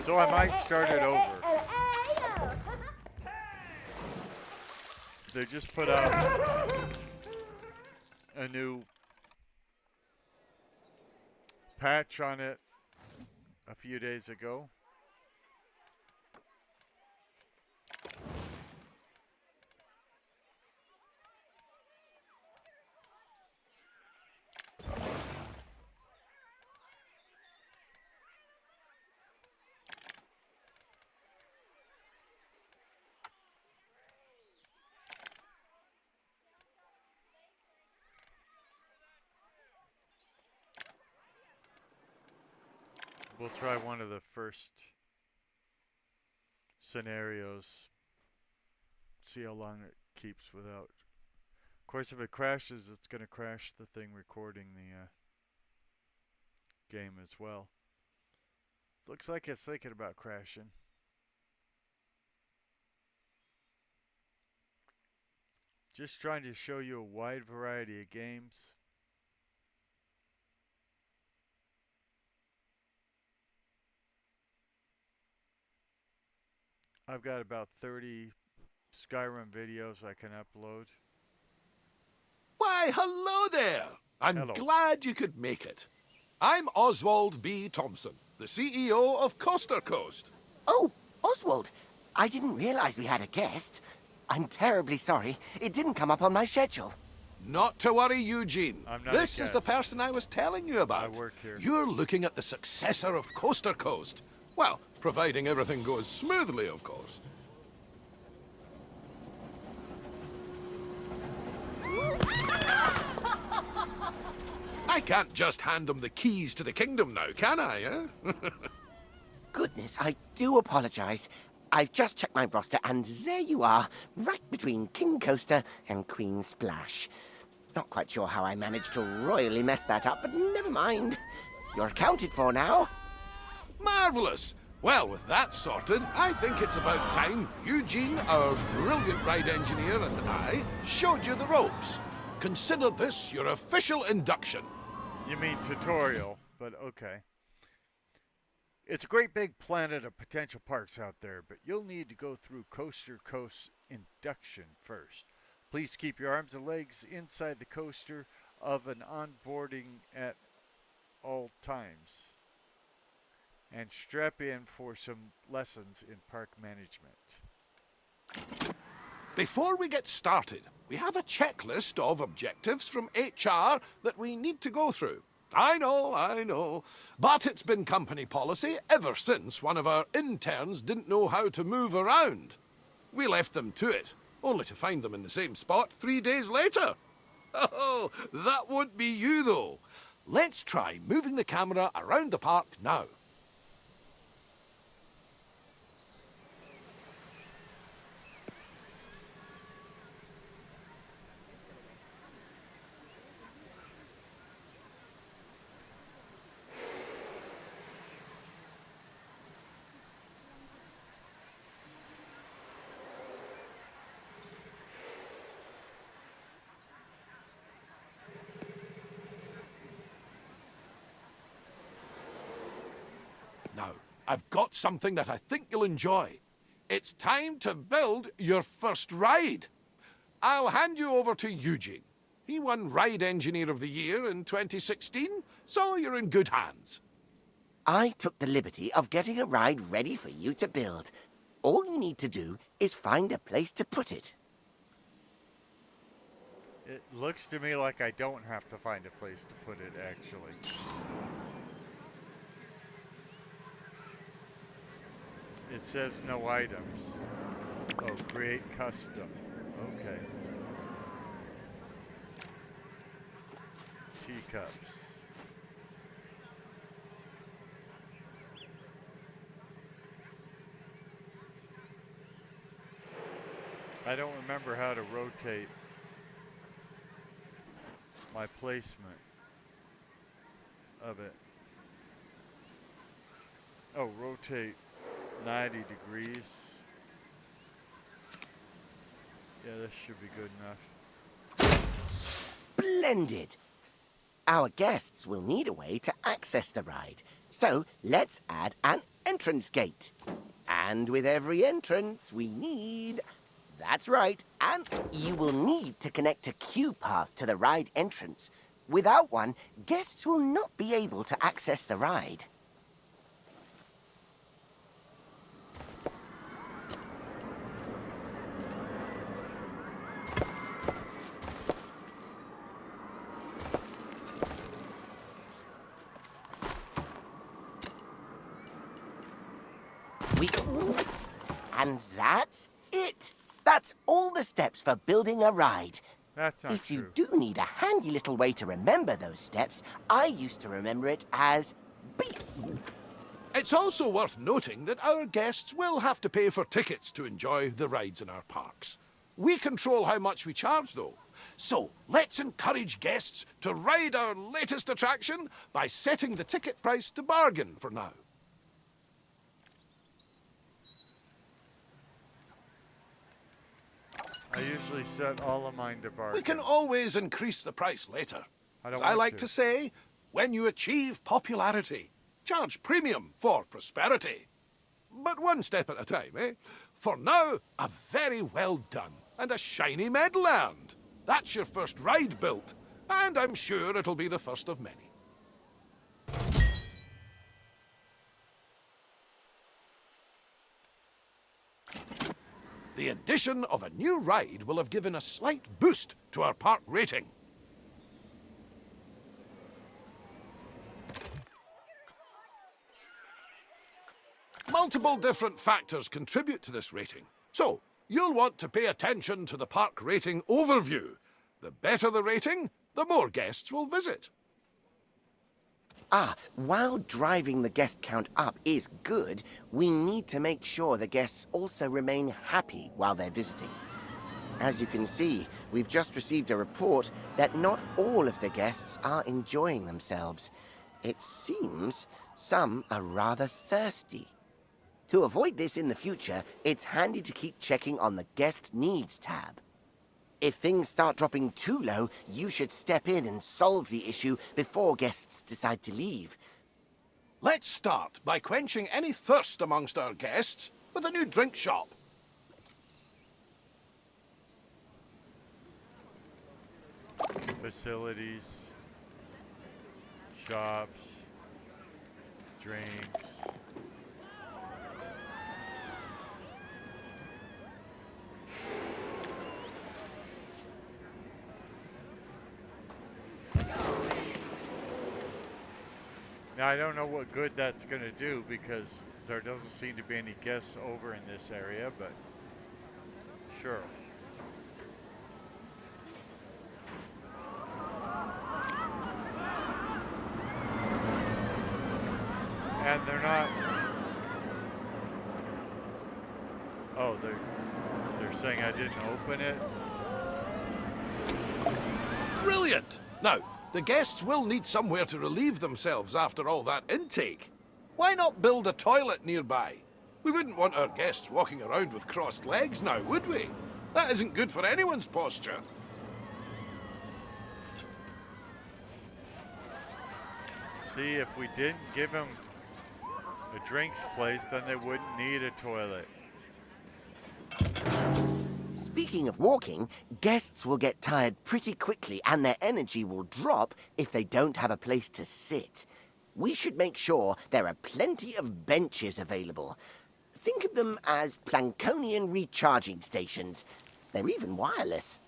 So I might start it over. They just put out a new patch on it a few days ago. We'll try one of the first scenarios. See how long it keeps without. Of course, if it crashes, it's going to crash the thing recording the game as well. Looks like it's thinking about crashing. Just trying to show you a wide variety of games. I've got about 30 Skyrim videos I can upload. Why, hello there! I'm Hello. glad you could make it. I'm Oswald B. Thompson, the CEO of Coaster Coast. Oh, Oswald, I didn't realize we had a guest. I'm terribly sorry. It didn't come up on my schedule. Not to worry, Eugene. I'm not This a is the guest. person I was telling you about. I work here. You're looking at the successor of Coaster Coast. Well, providing everything goes smoothly, of course. I can't just hand him the keys to the kingdom now, can I, eh? Goodness, I do apologize. I've just checked my roster, and there you are, right between King Coaster and Queen Splash. Not quite sure how I managed to royally mess that up, but never mind. You're accounted for now. Marvellous! Well, with that sorted, I think it's about time Eugene, our brilliant ride engineer, and I showed you the ropes. Consider this your official induction. You mean tutorial, but okay. It's a great big planet of potential parks out there, but you'll need to go through Coaster Coast's induction first. Please keep your arms and legs inside the coaster of an onboarding at all times. And strap in for some lessons in park management. Before we get started, we have a checklist of objectives from HR that we need to go through. I know. But it's been company policy ever since one of our interns didn't know how to move around. We left them to it, only to find them in the same spot 3 days later. Oh, that won't be you, though. Let's try moving the camera around the park now. Now, I've got something that I think you'll enjoy. It's time to build your first ride. I'll hand you over to Eugene. He won Ride Engineer of the Year in 2016, so you're in good hands. I took the liberty of getting a ride ready for you to build. All you need to do is find a place to put it. It looks to me like I don't have to find a place to put it, actually. It says no items. Oh, create custom. Okay. Teacups. I don't remember how to rotate my placement of it. Oh, rotate 90 degrees. Yeah, this should be good enough. Splendid! Our guests will need a way to access the ride, so let's add an entrance gate. And with every entrance, we need... That's right, and you will need to connect a queue path to the ride entrance. Without one, guests will not be able to access the ride. And that's it. That's all the steps for building a ride. That's not If true. you do need a handy little way to remember those steps, I used to remember it as beep. It's also worth noting that our guests will have to pay for tickets to enjoy the rides in our parks. We control how much we charge, though. So let's encourage guests to ride our latest attraction by setting the ticket price to bargain for now. I usually set all of mine to bargain. We can always increase the price later. I don't As I want like to. to say, when you achieve popularity, charge premium for prosperity. But one step at a time, eh? For now, a very well done and a shiny medal earned. That's your first ride built, and I'm sure it'll be the first of many. The addition of a new ride will have given a slight boost to our park rating. Multiple different factors contribute to this rating, so you'll want to pay attention to the park rating overview. The better the rating, the more guests will visit. While driving the guest count up is good, we need to make sure the guests also remain happy while they're visiting. As you can see, we've just received a report that not all of the guests are enjoying themselves. It seems some are rather thirsty. To avoid this in the future, it's handy to keep checking on the Guest Needs tab. If things start dropping too low, you should step in and solve the issue before guests decide to leave. Let's start by quenching any thirst amongst our guests with a new drink shop. Facilities, shops, drinks. Now, I don't know what good that's going to do because there doesn't seem to be any guests over in this area, but sure. And they're not... Oh, they're saying I didn't open it? Brilliant! Now, the guests will need somewhere to relieve themselves after all that intake. Why not build a toilet nearby? We wouldn't want our guests walking around with crossed legs now, would we? That isn't good for anyone's posture. See, if we didn't give them a drinks place, then they wouldn't need a toilet. Speaking of walking, guests will get tired pretty quickly and their energy will drop if they don't have a place to sit. We should make sure there are plenty of benches available. Think of them as Plankonian recharging stations. They're even wireless.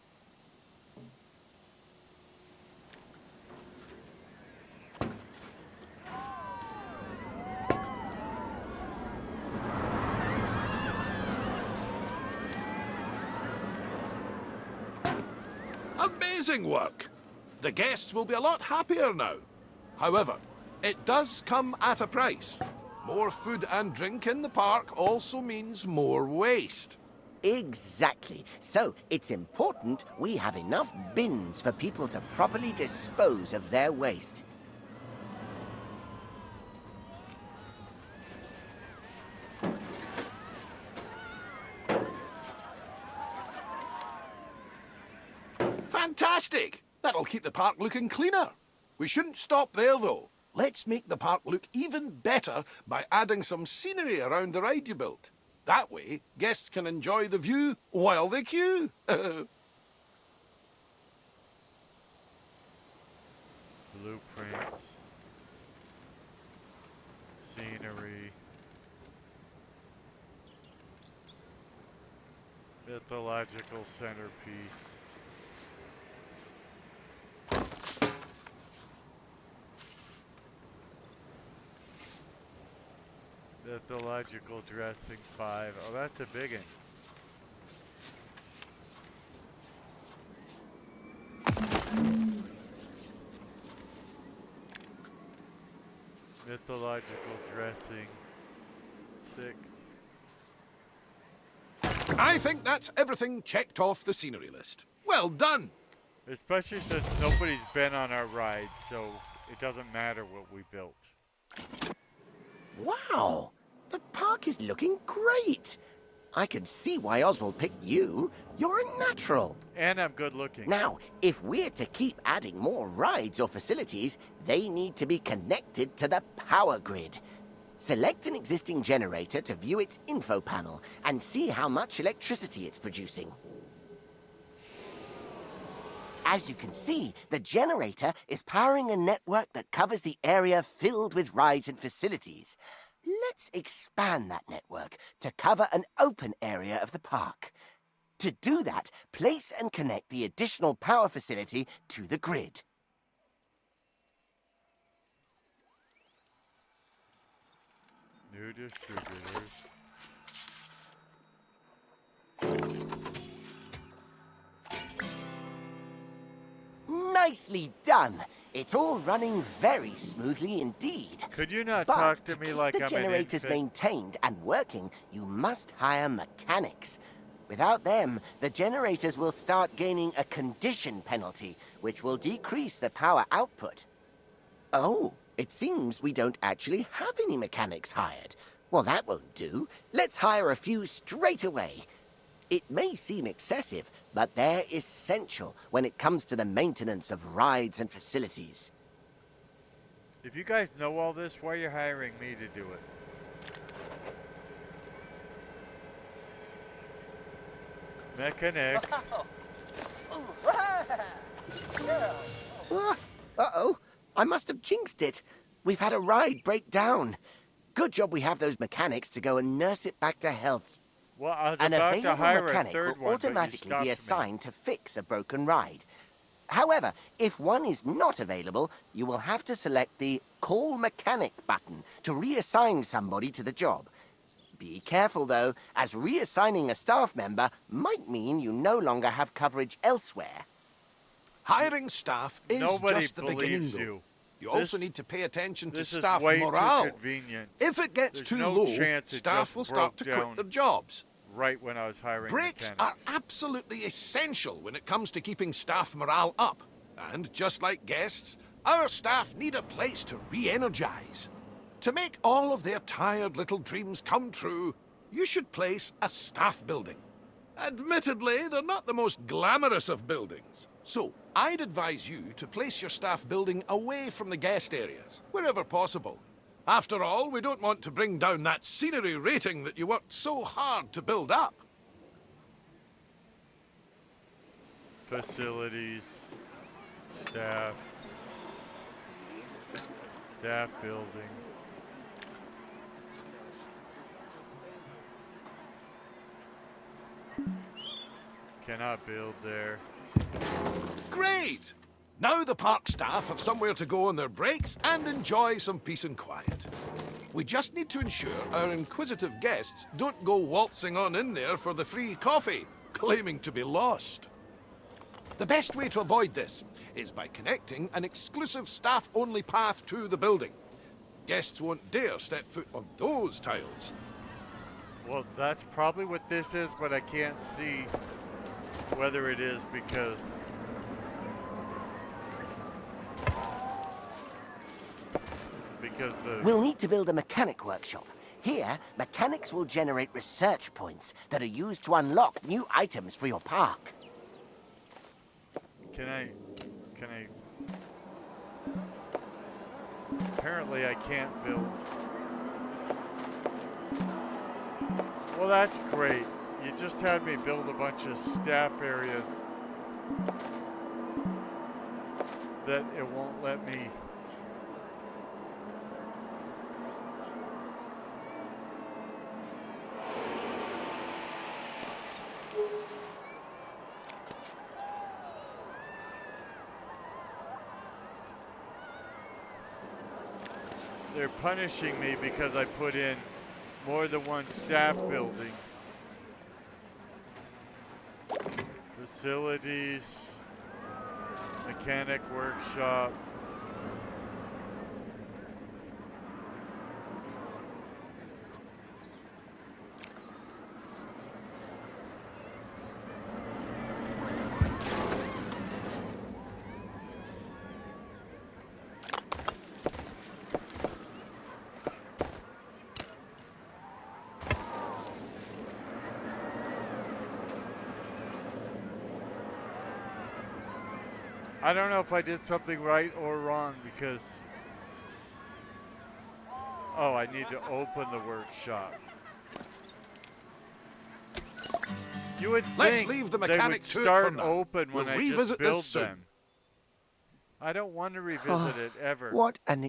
Amazing work! The guests will be a lot happier now. However, it does come at a price. More food and drink in the park also means more waste. Exactly. So it's important we have enough bins for people to properly dispose of their waste. Fantastic! That'll keep the park looking cleaner. We shouldn't stop there, though. Let's make the park look even better by adding some scenery around the ride you built. That way, guests can enjoy the view while they queue. Blueprints. Scenery. Mythological centerpiece. Mythological dressing 5. Oh, that's a big one. Mythological dressing 6. I think that's everything checked off the scenery list. Well done! Especially since nobody's been on our ride, so it doesn't matter what we built. Wow, the park is looking great. I can see why Oswald picked you. You're a natural. And I'm good looking. Now, if we're to keep adding more rides or facilities, they need to be connected to the power grid. Select an existing generator to view its info panel and see how much electricity it's producing. As you can see, the generator is powering a network that covers the area filled with rides and facilities. Let's expand that network to cover an open area of the park. To do that, place and connect the additional power facility to the grid. New distributors. Nicely done. It's all running very smoothly indeed. Could you not But talk to me keep like the I'm generators an infant? maintained and working, you must hire mechanics. Without them, the generators will start gaining a condition penalty, which will decrease the power output. Oh, it seems we don't actually have any mechanics hired. Well, that won't do. Let's hire a few straight away. It may seem excessive, but they're essential when it comes to the maintenance of rides and facilities. If you guys know all this, why are you hiring me to do it? Mechanic. Uh-oh. I must have jinxed it. We've had a ride break down. Good job we have those mechanics to go and nurse it back to health. Well, I was An about to available hire a mechanic third will one, but you automatically stopped be me. assigned to fix a broken ride. However, if one is not available, you will have to select the Call Mechanic button to reassign somebody to the job. Be careful, though, as reassigning a staff member might mean you no longer have coverage elsewhere. Hiring staff is Nobody just the beginning, believes though. you. You This- also need to pay attention to This is staff way morale. too convenient. If it gets There's too no low, chance it staff just will start to broke quit down. their jobs. Right when I was hiring Breaks mechanics. are absolutely essential when it comes to keeping staff morale up. And just like guests, our staff need a place to re-energize. To make all of their tired little dreams come true, you should place a staff building. Admittedly, they're not the most glamorous of buildings. So, I'd advise you to place your staff building away from the guest areas, wherever possible. After all, we don't want to bring down that scenery rating that you worked so hard to build up. Facilities. Staff. Staff building. Cannot build there. Great! Now the park staff have somewhere to go on their breaks and enjoy some peace and quiet. We just need to ensure our inquisitive guests don't go waltzing on in there for the free coffee, claiming to be lost. The best way to avoid this is by connecting an exclusive staff-only path to the building. Guests won't dare step foot on those tiles. Well, that's probably what this is, but I can't see whether it is because the We'll need to build a mechanic workshop. Here, mechanics will generate research points that are used to unlock new items for your park. can I apparently I can't build. Well, that's great. You just had me build a bunch of staff areas that it won't let me. They're punishing me because I put in more than one staff building. Facilities, mechanic workshop. I don't know if I did something right or wrong because, oh, I need to open the workshop. You would Let's think leave the they mechanic would to it start for now. open when We'll I just revisit this build soon. them. I don't want to revisit it ever. What an